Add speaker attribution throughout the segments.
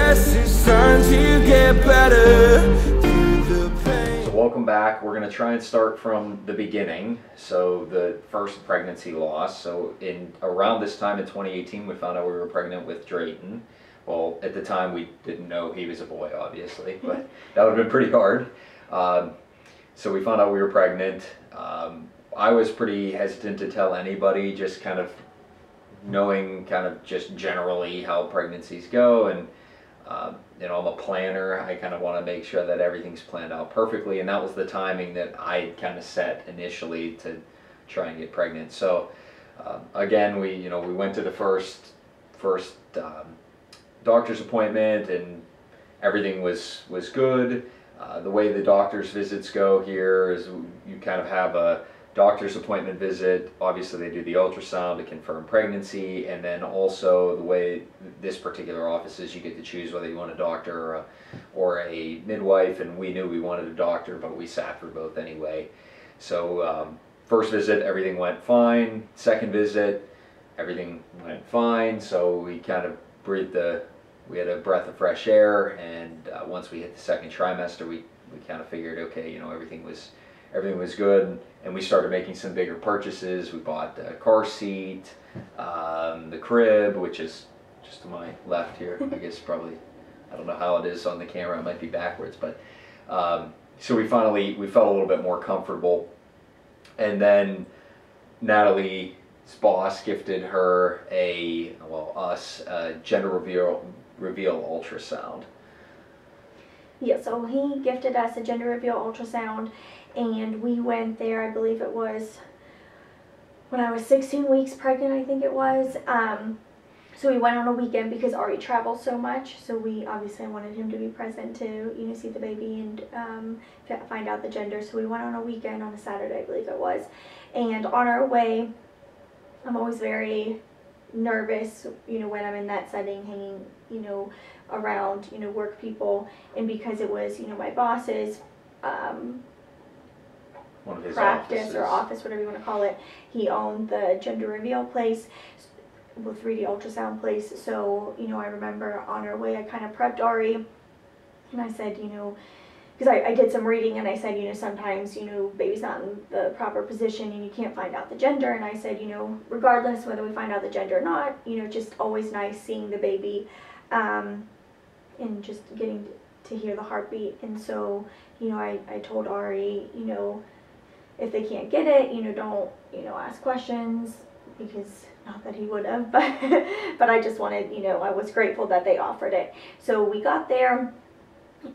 Speaker 1: best, it's time to get better through the pain.
Speaker 2: So welcome back. We're going to try and start from the beginning. So the first pregnancy loss. So around this time in 2018, we found out we were pregnant with Drayton. Well, at the time we didn't know he was a boy, obviously, but that would have been pretty hard. So we found out we were pregnant. I was pretty hesitant to tell anybody, just kind of knowing kind of just generally how pregnancies go, and you know, I'm a planner. I kind of want to make sure that everything's planned out perfectly, and that was the timing that I kind of set initially to try and get pregnant. So again, we went to the first doctor's appointment, and everything was good. The way the doctor's visits go here is you kind of have a doctor's appointment visit. Obviously they do the ultrasound to confirm pregnancy, and then also the way this particular office is, you get to choose whether you want a doctor or a midwife, and we knew we wanted a doctor, but we sat for both anyway. So first visit, everything went fine. Second visit, everything went fine. So we kind of we had a breath of fresh air, and once we hit the second trimester, we kind of figured, okay, you know, everything was good, and we started making some bigger purchases. We bought the car seat, the crib, which is just to my left here. I guess probably, I don't know how it is on the camera, it might be backwards, but so we felt a little bit more comfortable. And then Nathalie's boss gifted her us a gender reveal ultrasound.
Speaker 3: Yeah, so he gifted us a gender reveal ultrasound, and we went there, I believe it was when I was 16 weeks pregnant, I think it was. So we went on a weekend because Ari travels so much, so I wanted him to be present to, you know, see the baby and find out the gender. So we went on a weekend, on a Saturday, I believe it was. And on our way, I'm always very nervous, you know, when I'm in that setting, hanging, you know, around, you know, work people. And because it was, you know, my boss's
Speaker 2: One of his
Speaker 3: practice
Speaker 2: offices.
Speaker 3: or office, whatever you want to call it, he owned the gender reveal place, well, 3D ultrasound place. So, you know, I remember on our way I kind of prepped Ari, and I said, you know, because I did some reading, and I said, you know, sometimes, you know, baby's not in the proper position and you can't find out the gender. And I said, you know, regardless whether we find out the gender or not, you know, just always nice seeing the baby and just getting to hear the heartbeat. And so, you know, I told Ari, you know, if they can't get it, you know, don't, you know, ask questions, because not that he would have, but I just wanted, you know, I was grateful that they offered it. So we got there,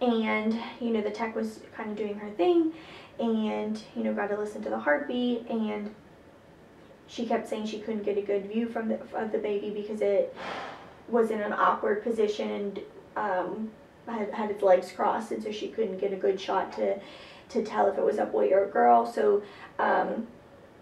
Speaker 3: and, you know, the tech was kind of doing her thing, and, you know, got to listen to the heartbeat, and she kept saying she couldn't get a good view of the baby because it was in an awkward position and had its legs crossed, and so she couldn't get a good shot to tell if it was a boy or a girl. So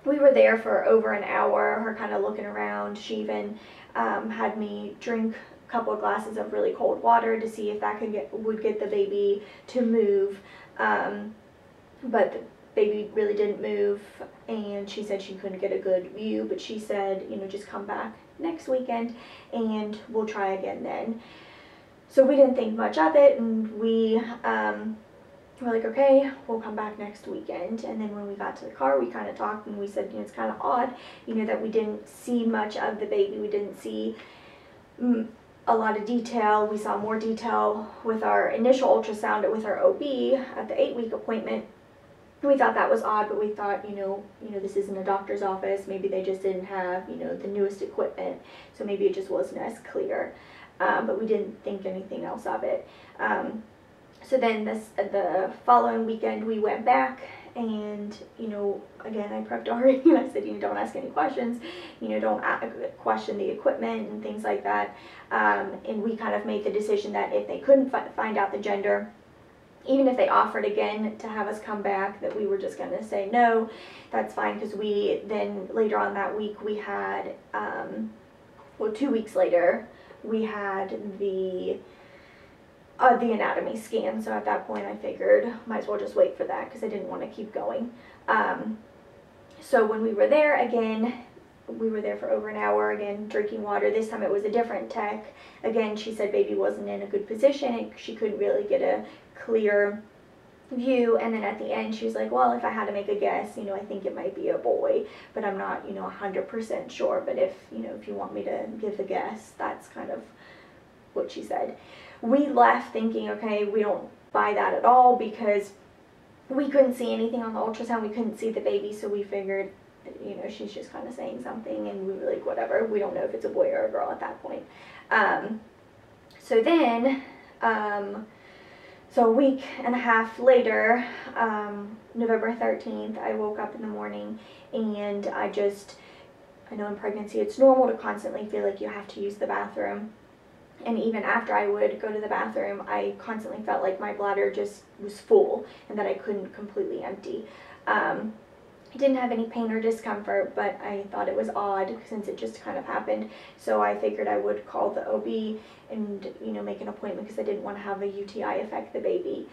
Speaker 3: we were there for over an hour, her kind of looking around. She even had me drink a couple of glasses of really cold water to see if that would get the baby to move, but the baby really didn't move, and she said she couldn't get a good view, but she said, you know, just come back next weekend and we'll try again then. So we didn't think much of it, and we were like, okay, we'll come back next weekend. And then when we got to the car, we kind of talked, and we said, you know, it's kind of odd, you know, that we didn't see much of the baby. We didn't see a lot of detail. We saw more detail with our initial ultrasound with our OB at the 8-week appointment. We thought that was odd, but we thought, you know, this isn't a doctor's office. Maybe they just didn't have, you know, the newest equipment, so maybe it just wasn't as clear. But we didn't think anything else of it. So then the following weekend we went back, and, you know, again, I prepped Ari, and I said, you know, don't ask any questions, you know, don't question the equipment and things like that. And we kind of made the decision that if they couldn't find out the gender, even if they offered again to have us come back, that we were just going to say no, that's fine, because we then later on that week we had, well, 2 weeks later, we had the anatomy scan. So at that point I figured might as well just wait for that, because I didn't want to keep going. So when we were there again, we were there for over an hour, again, drinking water. This time it was a different tech. Again, she said baby wasn't in a good position and she couldn't really get a clear view. And then at the end, she was like, well, if I had to make a guess, I think it might be a boy, but I'm not, 100% sure. But if you want me to give a guess, that's kind of what she said. We left thinking, okay, we don't buy that at all, because we couldn't see anything on the ultrasound. We couldn't see the baby, so we figured, she's just kind of saying something, and we were like, whatever. We don't know if it's a boy or a girl at that point. So then, so a week and a half later, November 13th, I woke up in the morning, and I know in pregnancy it's normal to constantly feel like you have to use the bathroom. And even after I would go to the bathroom, I constantly felt like my bladder just was full and that I couldn't completely empty. I didn't have any pain or discomfort, but I thought it was odd since it just kind of happened. So I figured I would call the OB and, make an appointment, because I didn't want to have a UTI affect the baby.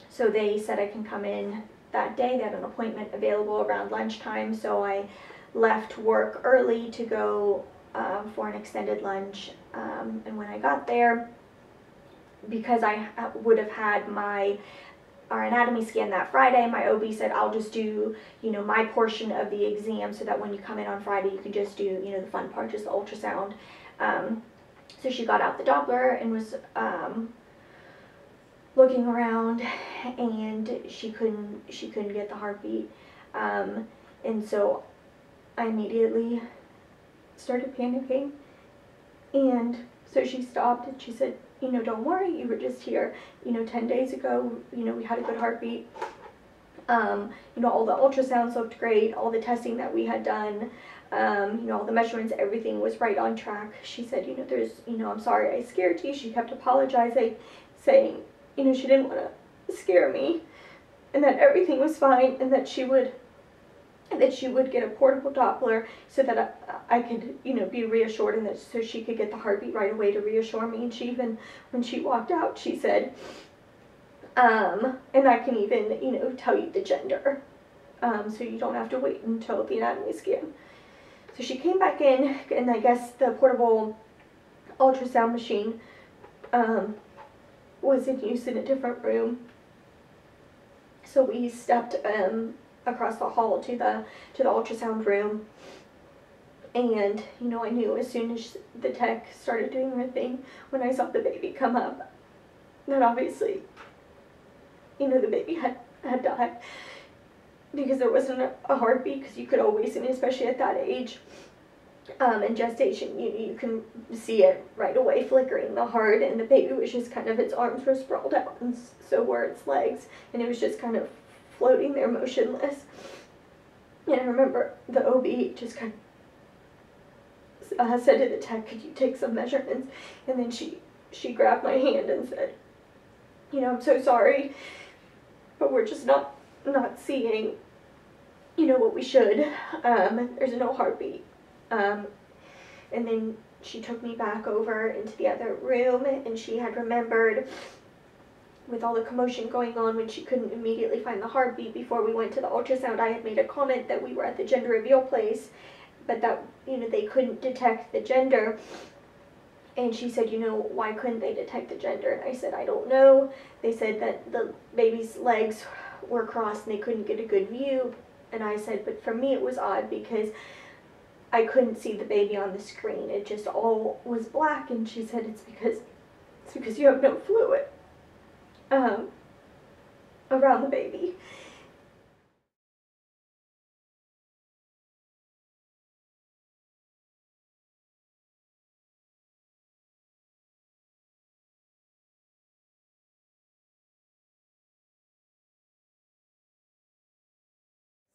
Speaker 3: So they said I can come in that day. They had an appointment available around lunchtime. So I left work early to go for an extended lunch, and when I got there, because I would have had our anatomy scan that Friday, my OB said, I'll just do, my portion of the exam, so that when you come in on Friday, you can just do, the fun part, just the ultrasound. So she got out the Doppler and was looking around, and she couldn't get the heartbeat, and so I immediately started panicking. And so she stopped and she said, don't worry, you were just here, 10 days ago, we had a good heartbeat. All the ultrasounds looked great, all the testing that we had done, all the measurements, everything was right on track. She said, I'm sorry I scared you. She kept apologizing, saying, she didn't want to scare me, and that everything was fine, and that she would get a portable Doppler so that I could, be reassured, and that so she could get the heartbeat right away to reassure me. And she even, when she walked out, she said, and I can even, tell you the gender, so you don't have to wait until the anatomy scan. So she came back in, and I guess the portable ultrasound machine was in use in a different room. So we stepped across the hall to the ultrasound room, and I knew as soon as the tech started doing her thing, when I saw the baby come up, that obviously the baby had died, because there wasn't a heartbeat, because you could always, especially at that age, in gestation, you can see it right away flickering, the heart, and the baby was just kind of, its arms were sprawled out, and so were its legs, and it was just kind of floating there motionless. And I remember the OB just kind of said to the tech, could you take some measurements? And then she grabbed my hand and said, I'm so sorry, but we're just not seeing, what we should. There's no heartbeat. And then she took me back over into the other room, and she had remembered, with all the commotion going on, when she couldn't immediately find the heartbeat before we went to the ultrasound, I had made a comment that we were at the gender reveal place, but that, they couldn't detect the gender. And she said, why couldn't they detect the gender? And I said, I don't know. They said that the baby's legs were crossed and they couldn't get a good view. And I said, but for me it was odd, because I couldn't see the baby on the screen. It just all was black. And she said, it's because you have no fluid around the baby.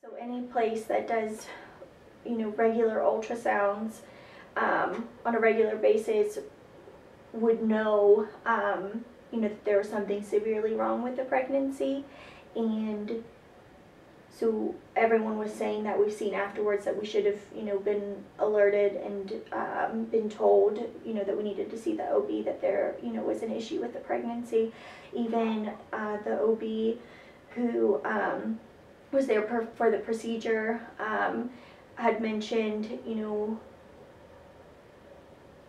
Speaker 3: So any place that does, regular ultrasounds on a regular basis would know, that there was something severely wrong with the pregnancy. And so everyone was saying that we've seen afterwards that we should have, been alerted and been told, that we needed to see the OB, that there, was an issue with the pregnancy. Even the OB who was there for the procedure had mentioned, you know,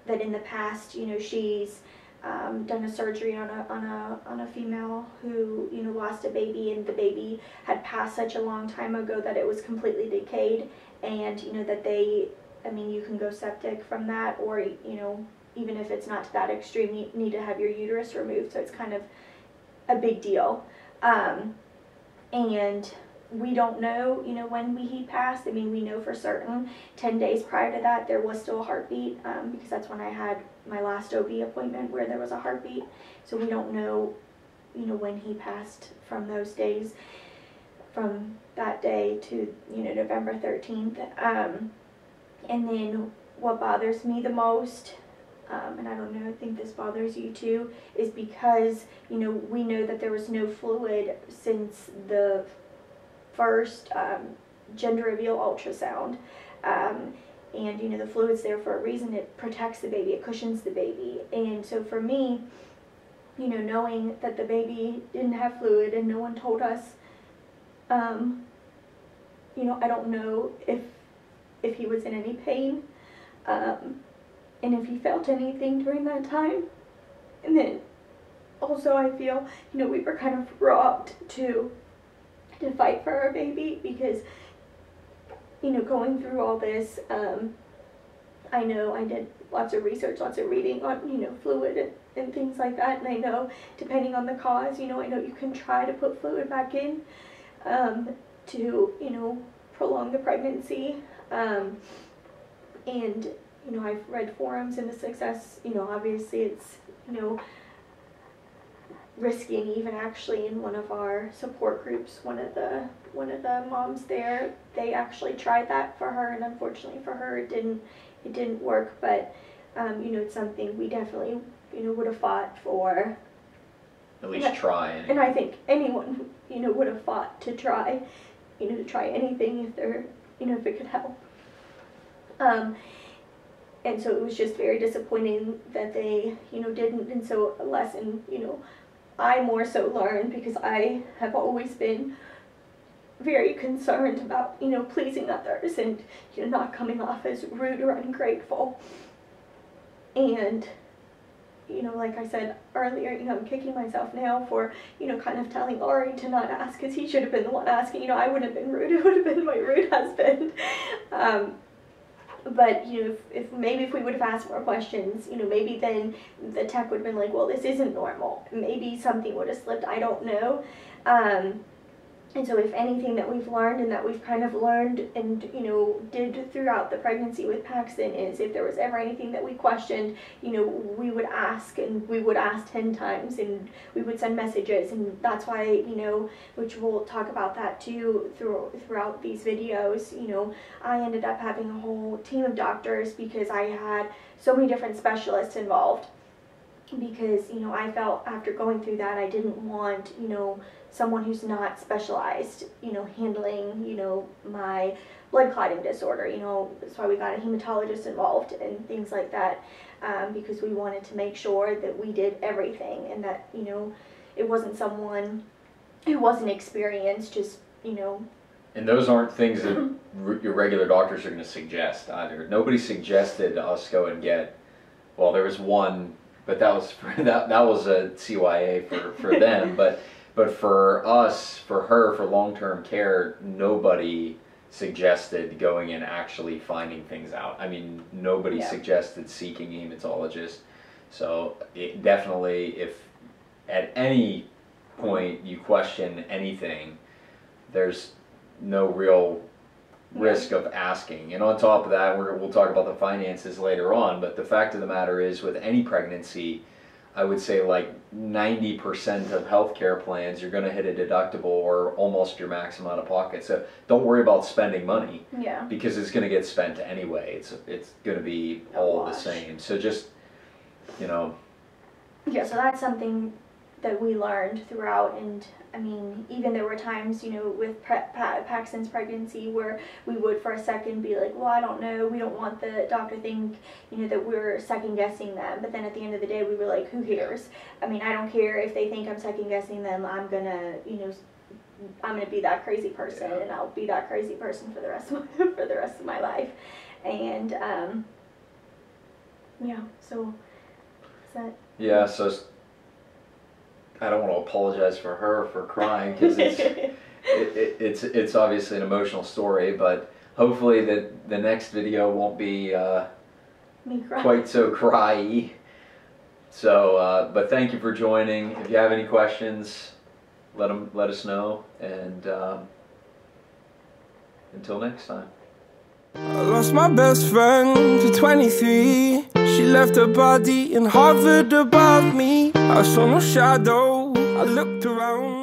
Speaker 3: that in the past, you know, she's done a surgery on a female who, you know, lost a baby, and the baby had passed such a long time ago that it was completely decayed, and you know that they, I mean, you can go septic from that, or you know, even if it's not to that extreme, you need to have your uterus removed, so it's kind of a big deal. And we don't know, you know, when he passed. I mean, we know for certain 10 days prior to that there was still a heartbeat, because that's when I had my last OB appointment where there was a heartbeat. So we don't know, you know, when he passed from those days, from that day to, you know, November 13th. And then what bothers me the most, and I don't know, I think this bothers you too, is because, you know, we know that there was no fluid since the first gender reveal ultrasound, and you know, the fluid's there for a reason. It protects the baby, it cushions the baby. And so for me, you know, knowing that the baby didn't have fluid and no one told us, you know, I don't know if he was in any pain, and if he felt anything during that time. And then also I feel, you know, we were kind of robbed to fight for our baby, because, you know, going through all this, I know I did lots of research, lots of reading on, you know, fluid and things like that, and I know depending on the cause, you know, I know you can try to put fluid back in to, you know, prolong the pregnancy, and, you know, I've read forums, and the success, you know, obviously it's, you know, risking. Even actually in one of our support groups, one of the moms there, they actually tried that for her, and unfortunately for her it didn't work. But you know, it's something we definitely, you know, would have fought for.
Speaker 2: At least try.
Speaker 3: And I think anyone, you know, would have fought to try, you know, to try anything if they're, you know, if it could help. And so it was just very disappointing that they, you know, didn't. And so a lesson, you know, I more so learned, because I have always been very concerned about, you know, pleasing others and, you know, not coming off as rude or ungrateful. And, you know, like I said earlier, you know, I'm kicking myself now for, you know, kind of telling Ari to not ask, because he should have been the one asking. You know, I wouldn't have been rude, it would have been my rude husband. But, you know, if maybe if we would have asked more questions, you know, maybe then the tech would have been like, well, this isn't normal. Maybe something would have slipped, I don't know. And so if anything that we've learned, and that we've kind of learned and, you know, did throughout the pregnancy with Paxton, is if there was ever anything that we questioned, you know, we would ask, and we would ask 10 times, and we would send messages. And that's why, you know, which we'll talk about that too throughout these videos, you know, I ended up having a whole team of doctors, because I had so many different specialists involved. Because, you know, I felt after going through that, I didn't want, you know, someone who's not specialized, you know, handling, you know, my blood clotting disorder. You know, that's why we got a hematologist involved and things like that, because we wanted to make sure that we did everything, and that, you know, it wasn't someone who wasn't experienced, just, you know.
Speaker 2: And those aren't things that your regular doctors are going to suggest either. Nobody suggested us go and get, well, there was one, but that was for, that was a CYA for them, but for us, for her, for long-term care, nobody suggested going and actually finding things out. I mean, nobody suggested seeking a hematologist. So it definitely, if at any point you question anything, there's no real risk of asking. And on top of that, we'll talk about the finances later on, but the fact of the matter is, with any pregnancy, I would say like 90% of healthcare plans, you're going to hit a deductible or almost your maximum out of pocket. So don't worry about spending money, because it's going to get spent anyway. It's going to be all the same. So just, you know.
Speaker 3: Yeah, so that's something that we learned throughout. And I mean, even there were times, you know, with Paxton's pregnancy where we would for a second be like, well, I don't know, we don't want the doctor to think, you know, that we're second guessing them. But then at the end of the day, we were like, who cares? I mean, I don't care if they think I'm second guessing them. I'm gonna, you know, I'm gonna be that crazy person, and I'll be that crazy person for the rest of my life. And yeah, so is that?
Speaker 2: Yeah, so I don't want to apologize for her for crying, because it's obviously an emotional story, but hopefully the next video won't be quite so cry-y. So, but thank you for joining. If you have any questions, let us know, and until next time.
Speaker 1: I lost my best friend to 23. She left her body and hovered above me. I saw no shadow, I looked around.